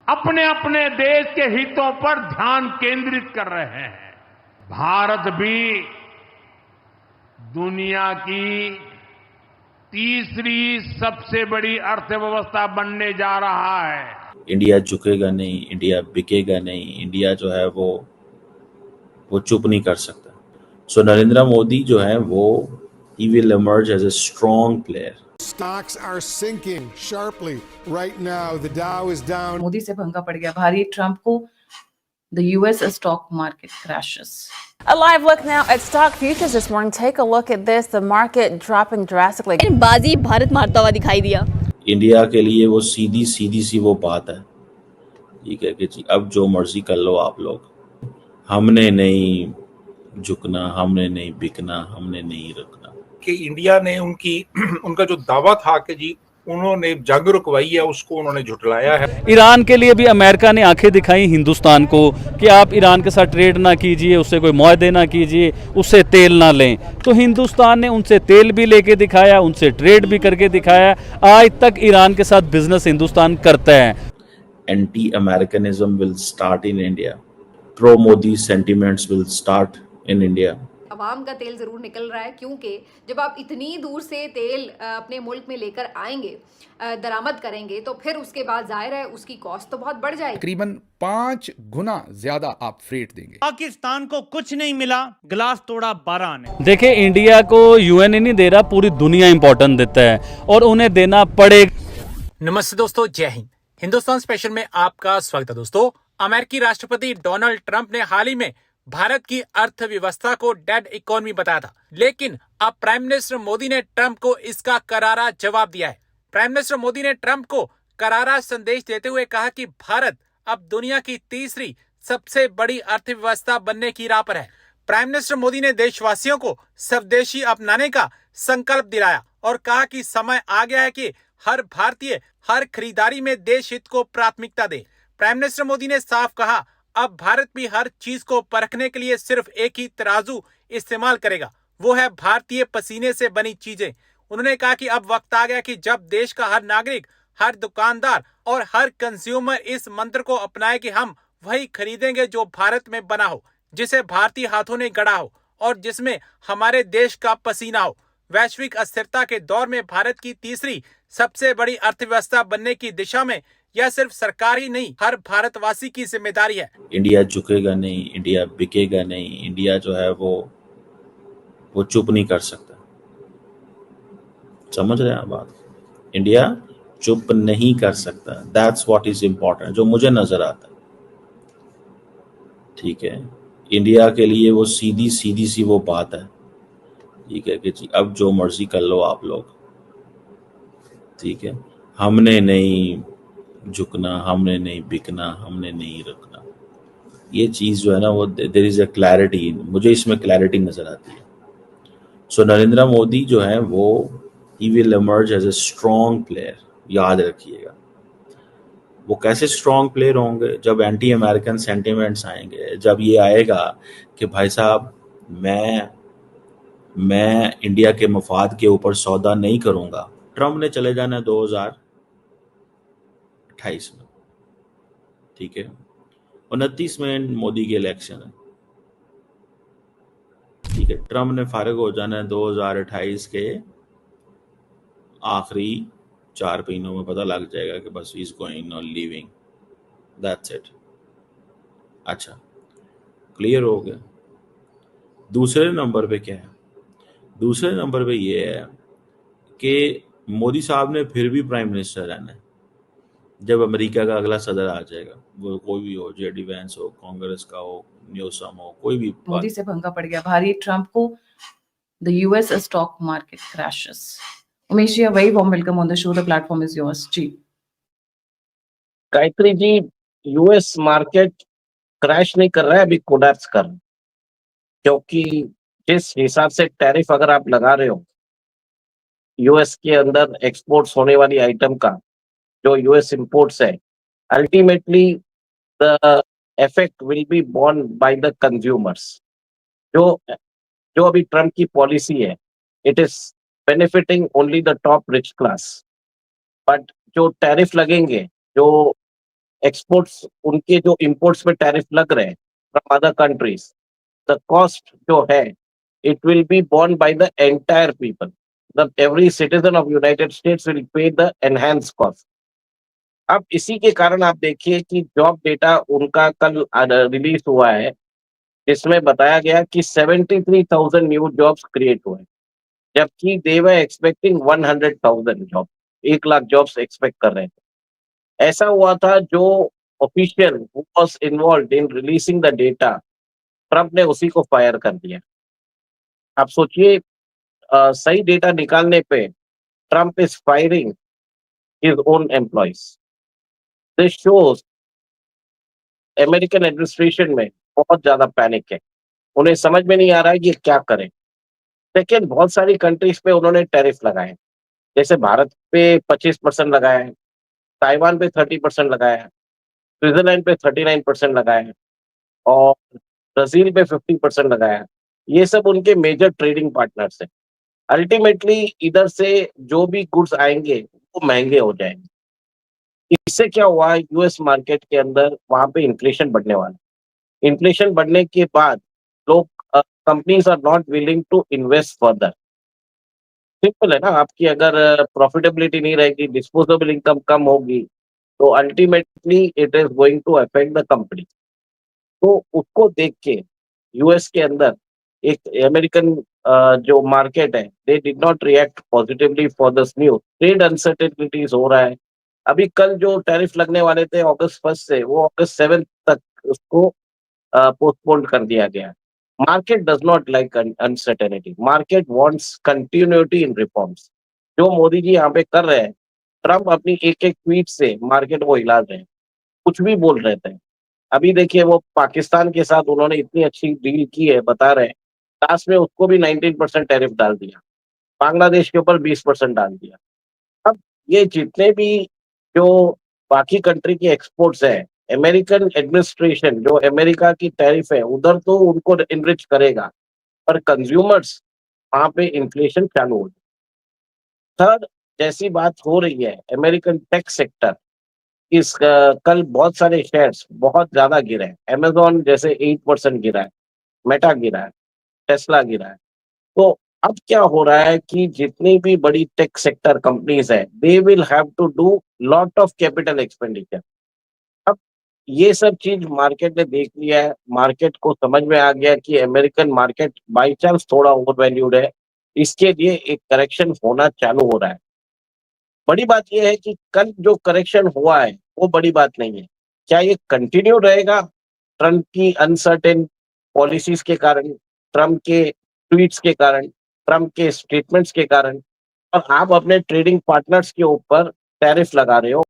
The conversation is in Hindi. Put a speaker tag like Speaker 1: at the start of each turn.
Speaker 1: अपने अपने देश के हितों पर ध्यान केंद्रित कर रहे हैं। भारत भी दुनिया की तीसरी सबसे बड़ी अर्थव्यवस्था बनने जा रहा है।
Speaker 2: इंडिया झुकेगा नहीं, इंडिया बिकेगा नहीं, इंडिया जो है वो चुप नहीं कर सकता। सो नरेंद्र मोदी जो है वो he will emerge as a strong player.
Speaker 3: Stocks are sinking sharply right now. The Dow is down.
Speaker 4: Modi से पंगा पड़ गया भारी ट्रंप को. The US stock market crashes.
Speaker 5: A live look now at stock futures this morning. Take a look at this. The market dropping drastically.
Speaker 6: बाजी भारत मारता हुआ दिखाई दिया.
Speaker 2: इंडिया के लिए वो सीधी सी वो बात है, ठीक है कि जी अब जो मर्जी कर लो आप लोग, हमने नहीं झुकना, हमने नहीं बिकना, हमने नहीं रखना।
Speaker 7: कि इंडिया ने उनका जो दावा था कि जी उन्होंने जंग रुकवाई है, उसको उन्होंने झुटलाया है।
Speaker 8: ईरान के लिए भी अमेरिका ने आंखें दिखाई हिंदुस्तान को कि आप ईरान के साथ ट्रेड ना कीजिए, उससे कोई मुआहदे ना कीजिए, उससे तेल ना लें। तो हिंदुस्तान ने उनसे तेल भी लेके दिखाया, उनसे ट्रेड भी करके दिखाया। आज तक ईरान के साथ बिजनेस हिंदुस्तान करता है।
Speaker 2: Anti Americanism will start in India, pro Modi sentiments will start in India.
Speaker 9: अवाम का तेल जरूर निकल रहा है, क्योंकि जब आप इतनी दूर से तेल अपने मुल्क में लेकर आएंगे, दरामद करेंगे, तो फिर उसके बाद जाहिर है उसकी कॉस्ट तो बहुत बढ़ जाएगी।
Speaker 10: तकरीबन 5 गुना ज्यादा आप फ्रेट देंगे।
Speaker 11: पाकिस्तान को कुछ नहीं मिला, गिलास तोड़ा 12 ने।
Speaker 8: देखिए, इंडिया को यूएन नहीं दे रहा, पूरी दुनिया इंपॉर्टेंट देता है और उन्हें देना पड़ेगा।
Speaker 12: नमस्ते दोस्तों, जय हिंद। हिंदुस्तान स्पेशल में आपका स्वागत है। दोस्तों, अमेरिकी राष्ट्रपति डोनाल्ड ट्रंप ने हाल ही में भारत की अर्थव्यवस्था को डेड इकोनॉमी बताया था, लेकिन अब प्राइम मिनिस्टर मोदी ने ट्रंप को इसका करारा जवाब दिया है। प्राइम मिनिस्टर मोदी ने ट्रंप को करारा संदेश देते हुए कहा कि भारत अब दुनिया की तीसरी सबसे बड़ी अर्थव्यवस्था बनने की राह पर है। प्राइम मिनिस्टर मोदी ने देशवासियों को स्वदेशी अपनाने का संकल्प दिलाया और कहा कि समय आ गया है कि हर भारतीय हर खरीदारी में देश हित को प्राथमिकता दे। प्राइम मिनिस्टर मोदी ने साफ कहा, अब भारत भी हर चीज को परखने के लिए सिर्फ एक ही तराजू इस्तेमाल करेगा, वो है भारतीय पसीने से बनी चीजें। उन्होंने कहा कि अब वक्त आ गया कि जब देश का हर नागरिक, हर दुकानदार और हर कंज्यूमर इस मंत्र को अपनाए कि हम वही खरीदेंगे जो भारत में बना हो, जिसे भारतीय हाथों ने गढ़ा हो और जिसमें हमारे देश का पसीना हो। वैश्विक अस्थिरता के दौर में भारत की तीसरी सबसे बड़ी अर्थव्यवस्था बनने की दिशा में यह सिर्फ सरकार ही नहीं, हर भारतवासी की जिम्मेदारी है।
Speaker 2: इंडिया झुकेगा नहीं, इंडिया बिकेगा नहीं, इंडिया जो है वो चुप नहीं कर सकता। समझ रहे हैं बात? इंडिया चुप नहीं कर सकता। दैट्स व्हाट इज इम्पोर्टेंट, जो मुझे नजर आता है, ठीक है। इंडिया के लिए वो सीधी सी वो बात है, ठीक है कि जी अब जो मर्जी कर लो आप लोग, ठीक है। हमने नहीं झुकना, हमने नहीं बिकना, हमने नहीं रखना। ये चीज जो है ना, वो देयर इज अ क्लैरिटी, मुझे इसमें क्लैरिटी नजर आती है। सो नरेंद्र मोदी जो है वो ही will emerge as a strong player. याद रखिएगा, वो कैसे स्ट्रॉन्ग प्लेयर होंगे? जब एंटी अमेरिकन सेंटिमेंट्स आएंगे, जब ये आएगा कि भाई साहब मैं इंडिया के मफाद के ऊपर सौदा नहीं करूंगा। ट्रंप ने चले जाना 2028 में, ठीक है। 29 में मोदी के इलेक्शन है, ठीक है। ट्रंप ने फारिग हो जाना है 2028 के आखिरी 4 महीनों में। पता लग जाएगा कि बस इज गोइंग और लीविंग, दैट्स इट। अच्छा, क्लियर हो गया। दूसरे नंबर पे क्या है? दूसरे नंबर पे ये है कि मोदी साहब ने फिर भी प्राइम मिनिस्टर रहना है जब अमेरिका का अगला सदर आ जाएगा, वो कोई भी हो, जेडी वैंस हो, कांग्रेस का हो, न्यूसम हो, कोई भी।
Speaker 4: मोदी से पंगा पड़ गया भारी ट्रंप को. The US stock market crashes. Umesh ji, a very warm welcome on the show. The platform is yours. जी.
Speaker 13: Gayatri ji, US market crash नहीं कर रहा है, अभी कोलैप्स कर रहा है, क्योंकि जिस हिसाब से टैरिफ अगर आप लगा रहे हो यूएस के अंदर एक्सपोर्ट्स होने वाली आइटम का, जो यूएस इंपोर्ट्स है, ultimately the effect will be borne by the consumers. जो अभी ट्रम्प की पॉलिसी है, it is benefiting only the top rich class, but जो टैरिफ लगेंगे, जो एक्सपोर्ट्स उनके जो इंपोर्ट्स पे टैरिफ लग रहे हैं from other countries, the cost जो है it will be borne by the entire people. Every citizen of United States will pay the enhanced cost. अब इसी के कारण आप देखिए कि जॉब डेटा उनका कल रिलीज हुआ है, जिसमें बताया गया कि 73,000 न्यू जॉब्स क्रिएट हुए, जबकि they were expecting 100,000 job, 1 lakh jobs expect कर रहे थे। ऐसा हुआ था, जो official was involved in releasing the data, Trump ने उसी को फायर कर दिया। आप सोचिए, सही डेटा निकालने पे Trump is firing his own employees. This shows American administration में बहुत ज्यादा पैनिक है, उन्हें समझ में नहीं आ रहा है कि क्या करें। लेकिन बहुत सारी कंट्रीज पे उन्होंने टैरिफ लगाए, जैसे भारत पे 25% लगाया है, ताइवान पे 30% लगाया है, स्विट्जरलैंड पे 39% लगाया है और ब्राजील पे 50% लगाया है। ये सब उनके मेजर ट्रेडिंग पार्टनर्स हैं। अल्टीमेटली इधर से जो भी गुड्स आएंगे वो महंगे हो जाएंगे। इससे क्या हुआ, यूएस मार्केट के अंदर वहां पे इन्फ्लेशन बढ़ने वाला। इन्फ्लेशन बढ़ने के बाद लोग, companies are not willing to invest further. Simple है ना, आपकी अगर प्रॉफिटेबिलिटी नहीं रहेगी, डिस्पोजेबल इनकम कम होगी, तो ultimately it is going to affect the company. तो उसको देख के यूएस के अंदर एक अमेरिकन जो मार्केट है, they did not react positively for this news. Trade uncertainties हो रहा है। अभी कल जो टैरिफ लगने वाले थे अगस्त 1 से, वो अगस्त 7 तक उसको पोस्टपोन कर दिया गया। Market does not like uncertainty, market wants continuity in reforms. जो मोदी जी यहाँ पे कर रहे हैं, ट्रंप अपनी एक एक ट्वीट से मार्केट को हिला रहे हैं, कुछ भी बोल रहे थे। अभी देखिए, वो पाकिस्तान के साथ उन्होंने इतनी अच्छी डील की है, बता रहे हैं, लास्ट में उसको भी 19% टैरिफ डाल दिया, बांग्लादेश के ऊपर 20% डाल दिया। अब ये जितने भी जो बाकी कंट्री की एक्सपोर्ट्स है, अमेरिकन एडमिनिस्ट्रेशन जो अमेरिका की टैरिफ है उधर तो उनको इनरिच करेगा, पर कंज्यूमर्स वहां पे इन्फ्लेशन चालू हो जाए। थर्ड, जैसी बात हो रही है, अमेरिकन टेक सेक्टर इस कल बहुत सारे शेयर्स बहुत ज्यादा गिरे हैं। अमेजॉन जैसे 8% गिरा है, मेटा गिरा है, टेस्ला गिरा है। तो अब क्या हो रहा है कि जितनी भी बड़ी टेक सेक्टर कंपनीज है, they will have to do lot of capital expenditure. अब ये सब चीज मार्केट ने देख लिया है, मार्केट को समझ में आ गया कि अमेरिकन मार्केट बाई चांस थोड़ा ओवर वैल्यूड है, इसके लिए एक करेक्शन होना चालू हो रहा है। बड़ी बात यह है कि कल जो करेक्शन हुआ है वो बड़ी बात नहीं है। क्या ये कंटिन्यू रहेगा ट्रंप की अनसर्टेन पॉलिसीज के कारण, ट्रंप के ट्वीट्स के कारण, ट्रंप के स्टेटमेंट्स के कारण, और आप अपने ट्रेडिंग पार्टनर्स के ऊपर टैरिफ लगा रहे हो?